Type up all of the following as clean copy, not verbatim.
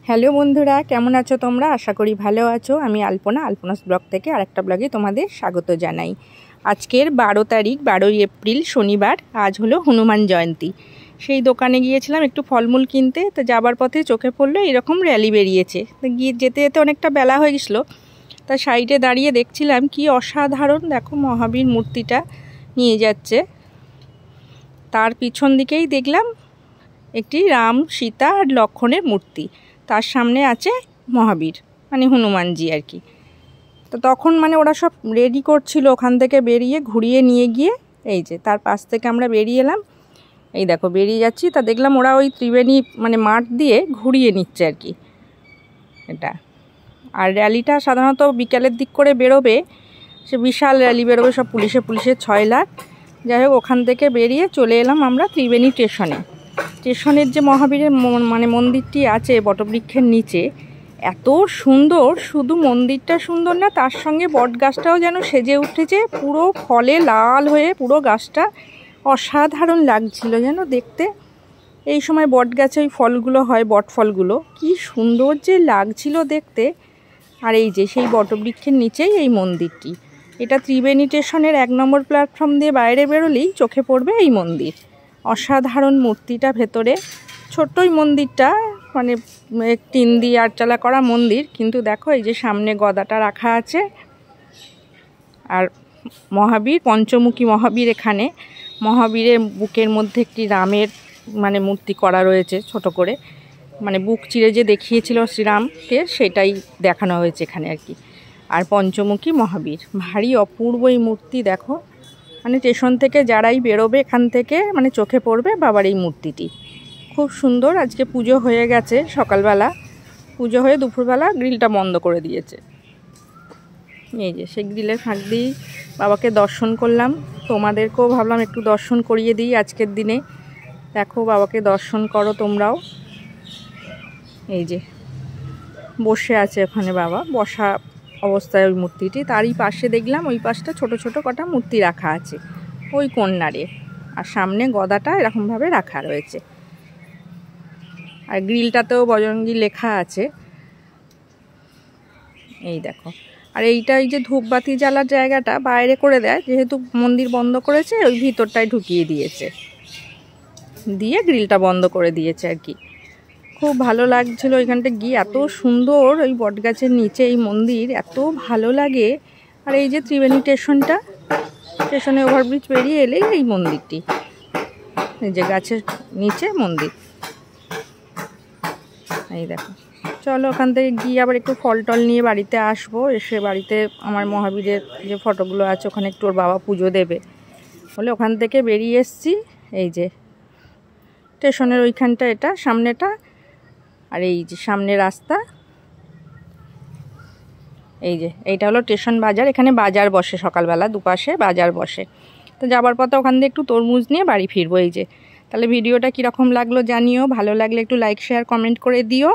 Hello বন্ধুরা, কেমন আছো তোমরা? আশা করি ভালো আছো। আমি আলপনাস ব্লগ থেকে আরেকটা ব্লগে তোমাদের স্বাগত জানাই। আজকের 12 তারিখ, 12ই এপ্রিল শনিবার। আজ হলো হনুমান জয়ন্তী। সেই দোকানে গিয়েছিলাম একটু ফলমূল কিনতে। তো যাবার পথে চোখে পড়লো এরকম র্যালি বেরিয়েছে। তো গিয়ে যেতে যেতে অনেকটা বেলা হয়ে গেছিলো। তা সাইডে দাঁড়িয়ে দেখছিলাম কি অসাধারণ, দেখো মহাবীর মূর্তিটা নিয়ে যাচ্ছে। তার পিছন দিকেই দেখলাম একটি রাম, সীতা আর লক্ষ্মণের মূর্তি। তার সামনে আছে মহাবীর, মানে হনুমানজি আর কি। তো তখন ওরা সব রেডি করছিল, ওখান থেকে বেরিয়ে ঘুরিয়ে নিয়ে গিয়ে এই যে তার পাশ থেকে আমরা বেরিয়ে এলাম। এই দেখো বেরিয়ে যাচ্ছি, তা দেখলাম ওরা ওই ত্রিবেণী মাঠ দিয়ে ঘুরিয়ে নিচ্ছে আর কি এটা। আর র্যালিটা সাধারণত বিকালের দিক করে বেরোবে, সে বিশাল র্যালি বেরোবে, সব পুলিশে 6 লাখ। যাই হোক, ওখান থেকে বেরিয়ে চলে এলাম আমরা ত্রিবেণী স্টেশনের যে মহাবীরের মন্দিরটি আছে বটবৃক্ষের নিচে, এত সুন্দর। শুধু মন্দিরটা সুন্দর না, তার সঙ্গে বট গাছটাও যেন সেজে উঠেছে পুরো ফলে লাল হয়ে। পুরো গাছটা অসাধারণ লাগছিল যেন দেখতে। এই সময় বট গাছে ওই ফলগুলো হয়, বট ফলগুলো, কি সুন্দর যে লাগছিল দেখতে। আর এই যে সেই বটবৃক্ষের নিচেই এই মন্দিরটি। এটা ত্রিবেণী স্টেশনের 1 নম্বর প্ল্যাটফর্ম দিয়ে বাইরে বেরোলেই চোখে পড়বে এই মন্দির। অসাধারণ মূর্তিটা ভেতরে, ছোট্টই মন্দিরটা, টিন দিয়ে আটচালা করা মন্দির, কিন্তু দেখো এই যে সামনে গদাটা রাখা আছে। আর মহাবীর, পঞ্চমুখী মহাবীর, এখানে মহাবীরের বুকের মধ্যে একটি রামের মূর্তি করা রয়েছে ছোট করে, বুক চিরে যে দেখিয়েছিল শ্রীরামকে, সেটাই দেখানো হয়েছে এখানে আর কি। আর পঞ্চমুখী মহাবীর, ভারী অপূর্ব এই মূর্তি। দেখো স্টেশন থেকে যারাই বেরোবে এখান থেকে চোখে পড়বে বাবার এই মূর্তিটি। খুব সুন্দর। আজকে পুজো হয়ে গেছে, সকালবেলা পুজো হয়ে দুপুরবেলা গ্রিলটা বন্ধ করে দিয়েছে। এই যে সেই গ্রিলের ফাঁক দিয়েই বাবাকে দর্শন করলাম। তোমাদেরকেও ভাবলাম একটু দর্শন করিয়ে দিই আজকের দিনে। দেখো বাবাকে দর্শন করো তোমরাও। এই যে বসে আছে ওখানে বাবা, বসা অবস্থায় ওই মূর্তিটি। তারই পাশে দেখলাম ওই পাশটা ছোট ছোট কটা মূর্তি রাখা আছে ওই কর্নারে। আর সামনে গদাটা এরকমভাবে রাখা রয়েছে। আর গ্রিলটাতেও বজরঙ্গী লেখা আছে। এই দেখো। আর এইটা, এই যে ধূপবাতি জ্বালার জায়গাটা বাইরে করে দেয়, যেহেতু মন্দির বন্ধ করেছে, ওই ভিতরটায় ঢুকিয়ে দিয়েছে, দিয়ে গ্রিলটা বন্ধ করে দিয়েছে আর কি। খুব ভালো লাগছিল ওইখানটা গিয়ে, এত সুন্দর ওই বটগাছের নিচে এই মন্দির, এত ভালো লাগে। আর এই যে ত্রিবেণী স্টেশনে ওভারব্রিজ পেরিয়ে এলেই এই মন্দিরটি, এই যে গাছের নিচে মন্দির। এই দেখো, চলো ওখান থেকে গিয়ে আবার একটু ফল টল নিয়ে বাড়িতে আসবো। এসে বাড়িতে আমার মহাবীরের যে ফটোগুলো আছে ওখানে একটু ওর বাবা পুজো দেবে বলে ওখান থেকে বেরিয়ে এসছি। এই যে স্টেশনের ওইখানটা, এটা সামনেটা। আর এই যে সামনে রাস্তা, এই যে এইটা হলো স্টেশন বাজার। এখানে বাজার বসে সকালবেলা, দুপাশে বাজার বসে। তো যাবার পথে ওখান দিয়ে একটু তরমুজ নিয়ে বাড়ি ফিরবো। এই যে, তাহলে ভিডিওটা কীরকম লাগলো জানিও। ভালো লাগলে একটু লাইক, শেয়ার, কমেন্ট করে দিও।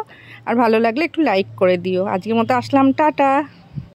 আর ভালো লাগলে একটু লাইক করে দিও। আজকের মতো আসলাম, টাটা।